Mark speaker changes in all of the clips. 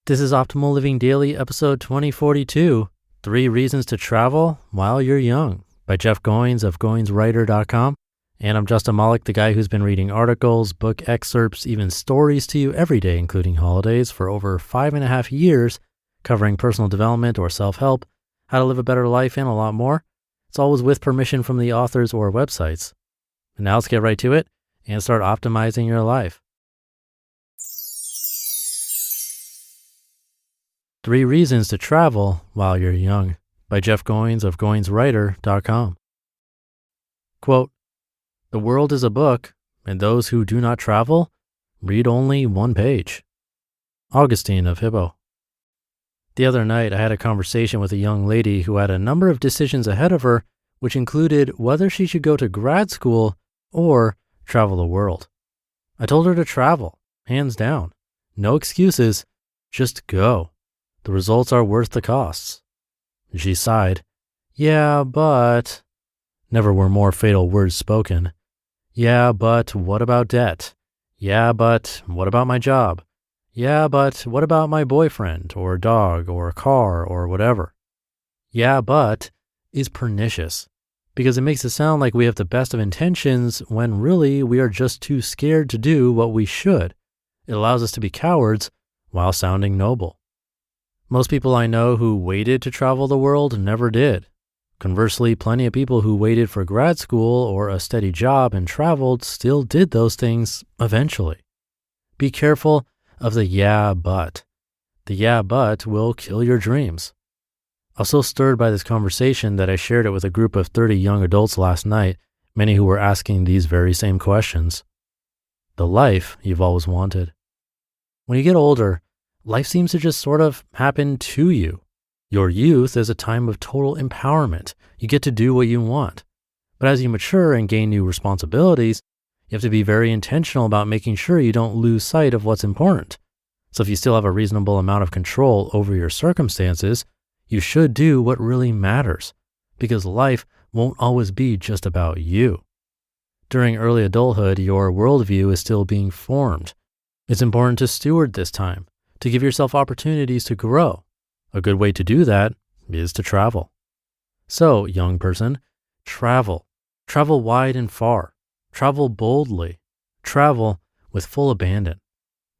Speaker 1: This is Optimal Living Daily, episode 2042, 3 Reasons to Travel While You're Young, by Jeff Goins of GoinsWriter.com. And I'm Justin Malik, the guy who's been reading articles, book excerpts, even stories to you every day, including holidays, for over 5.5 years, covering personal development or self-help, how to live a better life, and a lot more. It's always with permission from the authors or websites. And now let's get right to it and start optimizing your life. 3 Reasons to Travel While You're Young, by Jeff Goins of GoinsWriter.com. Quote, "The world is a book, and those who do not travel read only one page." Augustine of Hippo. The other night, I had a conversation with a young lady who had a number of decisions ahead of her, which included whether she should go to grad school or travel the world. I told her to travel, hands down. No excuses, just go. The results are worth the costs. She sighed. Yeah, but... Never were more fatal words spoken. Yeah, but what about debt? Yeah, but what about my job? Yeah, but what about my boyfriend or dog or car or whatever? Yeah, but is pernicious because it makes it sound like we have the best of intentions when really we are just too scared to do what we should. It allows us to be cowards while sounding noble. Most people I know who waited to travel the world never did. Conversely, plenty of people who waited for grad school or a steady job and traveled still did those things eventually. Be careful of the yeah, but. The yeah, but will kill your dreams. I was so stirred by this conversation that I shared it with a group of 30 young adults last night, many who were asking these very same questions. The life you've always wanted. When you get older, life seems to just sort of happen to you. Your youth is a time of total empowerment. You get to do what you want. But as you mature and gain new responsibilities, you have to be very intentional about making sure you don't lose sight of what's important. So if you still have a reasonable amount of control over your circumstances, you should do what really matters, because life won't always be just about you. During early adulthood, your worldview is still being formed. It's important to steward this time, to give yourself opportunities to grow. A good way to do that is to travel. So, young person, travel. Travel wide and far. Travel boldly. Travel with full abandon.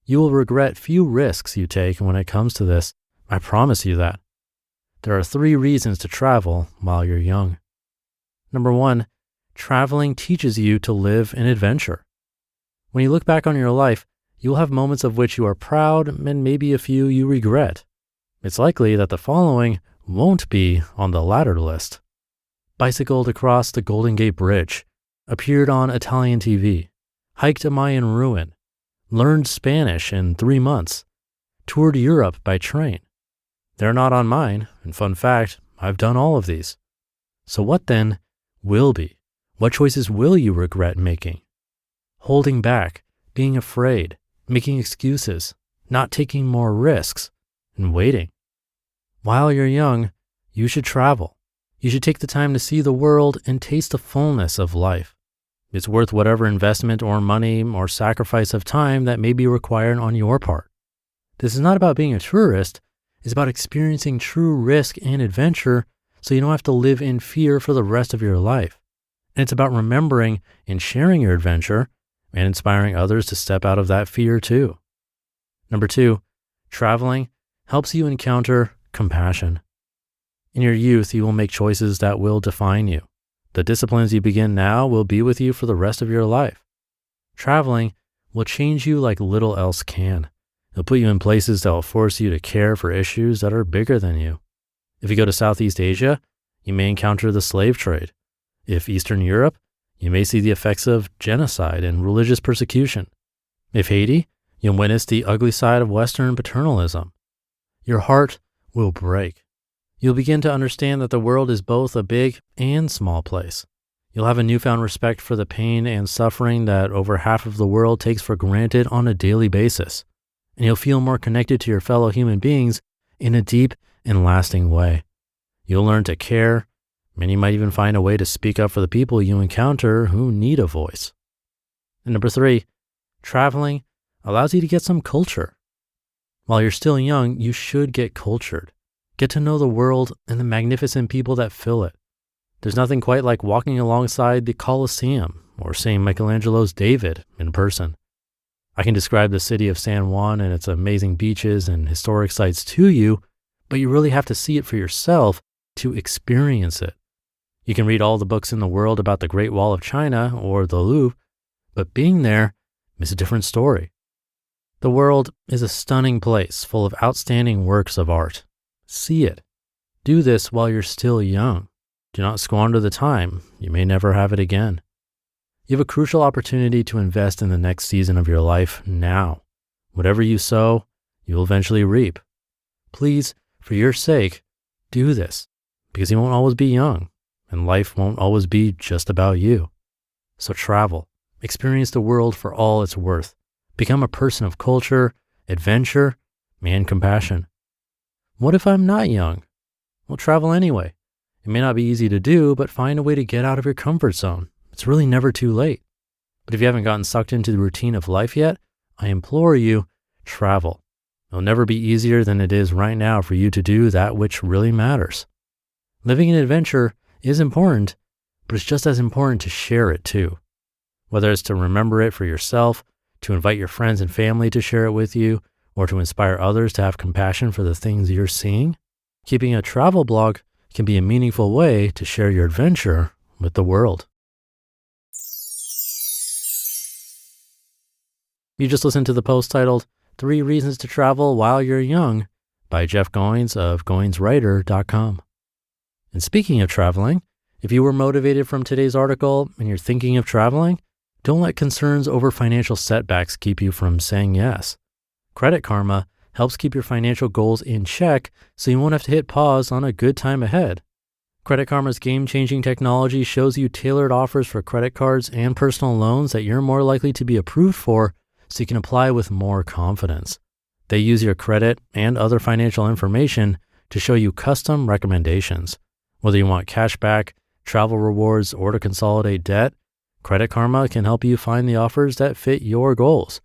Speaker 1: You will regret few risks you take when it comes to this. I promise you that. There are 3 reasons to travel while you're young. Number 1, traveling teaches you to live in adventure. When you look back on your life, you'll have moments of which you are proud and maybe a few you regret. It's likely that the following won't be on the latter list. Bicycled across the Golden Gate Bridge, appeared on Italian TV, hiked a Mayan ruin, learned Spanish in 3 months, toured Europe by train. They're not on mine, and fun fact, I've done all of these. So what then will be? What choices will you regret making? Holding back, being afraid, making excuses, not taking more risks, and waiting. While you're young, you should travel. You should take the time to see the world and taste the fullness of life. It's worth whatever investment or money or sacrifice of time that may be required on your part. This is not about being a tourist. It's about experiencing true risk and adventure so you don't have to live in fear for the rest of your life. And it's about remembering and sharing your adventure and inspiring others to step out of that fear too. Number 2, traveling helps you encounter compassion. In your youth, you will make choices that will define you. The disciplines you begin now will be with you for the rest of your life. Traveling will change you like little else can. It'll put you in places that will force you to care for issues that are bigger than you. If you go to Southeast Asia, you may encounter the slave trade. If Eastern Europe, you may see the effects of genocide and religious persecution. If Haiti, you'll witness the ugly side of Western paternalism. Your heart will break. You'll begin to understand that the world is both a big and small place. You'll have a newfound respect for the pain and suffering that over half of the world takes for granted on a daily basis. And you'll feel more connected to your fellow human beings in a deep and lasting way. You'll learn to care, and you might even find a way to speak up for the people you encounter who need a voice. And number 3, traveling allows you to get some culture. While you're still young, you should get cultured. Get to know the world and the magnificent people that fill it. There's nothing quite like walking alongside the Colosseum or seeing Michelangelo's David in person. I can describe the city of San Juan and its amazing beaches and historic sites to you, but you really have to see it for yourself to experience it. You can read all the books in the world about the Great Wall of China or the Louvre, but being there is a different story. The world is a stunning place full of outstanding works of art. See it. Do this while you're still young. Do not squander the time. You may never have it again. You have a crucial opportunity to invest in the next season of your life now. Whatever you sow, you will eventually reap. Please, for your sake, do this, because you won't always be young, and life won't always be just about you. So travel, experience the world for all it's worth. Become a person of culture, adventure, and compassion. What if I'm not young? Well, travel anyway. It may not be easy to do, but find a way to get out of your comfort zone. It's really never too late. But if you haven't gotten sucked into the routine of life yet, I implore you, travel. It'll never be easier than it is right now for you to do that which really matters. Living an adventure is important, but it's just as important to share it too. Whether it's to remember it for yourself, to invite your friends and family to share it with you, or to inspire others to have compassion for the things you're seeing, keeping a travel blog can be a meaningful way to share your adventure with the world. You just listened to the post titled 3 Reasons to Travel While You're Young by Jeff Goins of GoinsWriter.com. And speaking of traveling, if you were motivated from today's article and you're thinking of traveling, don't let concerns over financial setbacks keep you from saying yes. Credit Karma helps keep your financial goals in check so you won't have to hit pause on a good time ahead. Credit Karma's game-changing technology shows you tailored offers for credit cards and personal loans that you're more likely to be approved for, so you can apply with more confidence. They use your credit and other financial information to show you custom recommendations. Whether you want cash back, travel rewards, or to consolidate debt, Credit Karma can help you find the offers that fit your goals.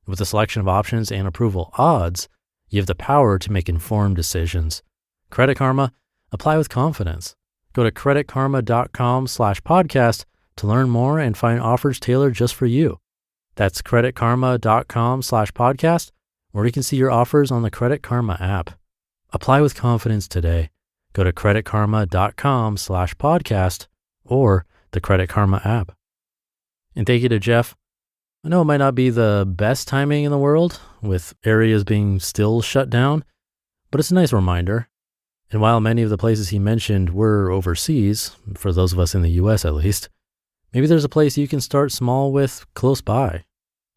Speaker 1: With a selection of options and approval odds, you have the power to make informed decisions. Credit Karma, apply with confidence. Go to creditkarma.com/podcast to learn more and find offers tailored just for you. That's creditkarma.com/podcast, or you can see your offers on the Credit Karma app. Apply with confidence today. Go to creditkarma.com/podcast or the Credit Karma app. And thank you to Jeff. I know it might not be the best timing in the world, with areas being still shut down, but it's a nice reminder. And while many of the places he mentioned were overseas, for those of us in the US at least, maybe there's a place you can start small with close by.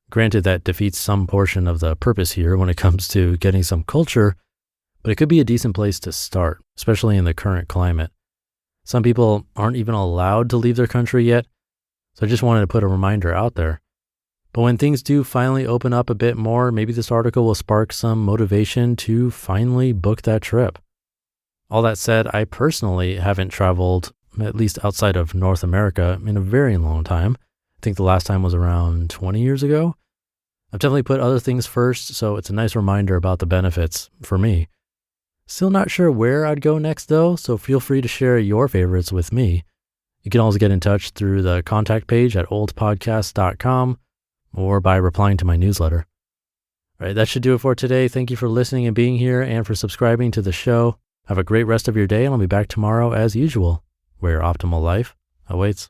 Speaker 1: Granted, that defeats some portion of the purpose here when it comes to getting some culture, but it could be a decent place to start, especially in the current climate. Some people aren't even allowed to leave their country yet, so I just wanted to put a reminder out there. But when things do finally open up a bit more, maybe this article will spark some motivation to finally book that trip. All that said, I personally haven't traveled, at least outside of North America, in a very long time. I think the last time was around 20 years ago. I've definitely put other things first, so it's a nice reminder about the benefits for me. Still not sure where I'd go next though, so feel free to share your favorites with me. You can always get in touch through the contact page at oldpodcast.com or by replying to my newsletter. All right, that should do it for today. Thank you for listening and being here and for subscribing to the show. Have a great rest of your day, and I'll be back tomorrow as usual, where your optimal life awaits.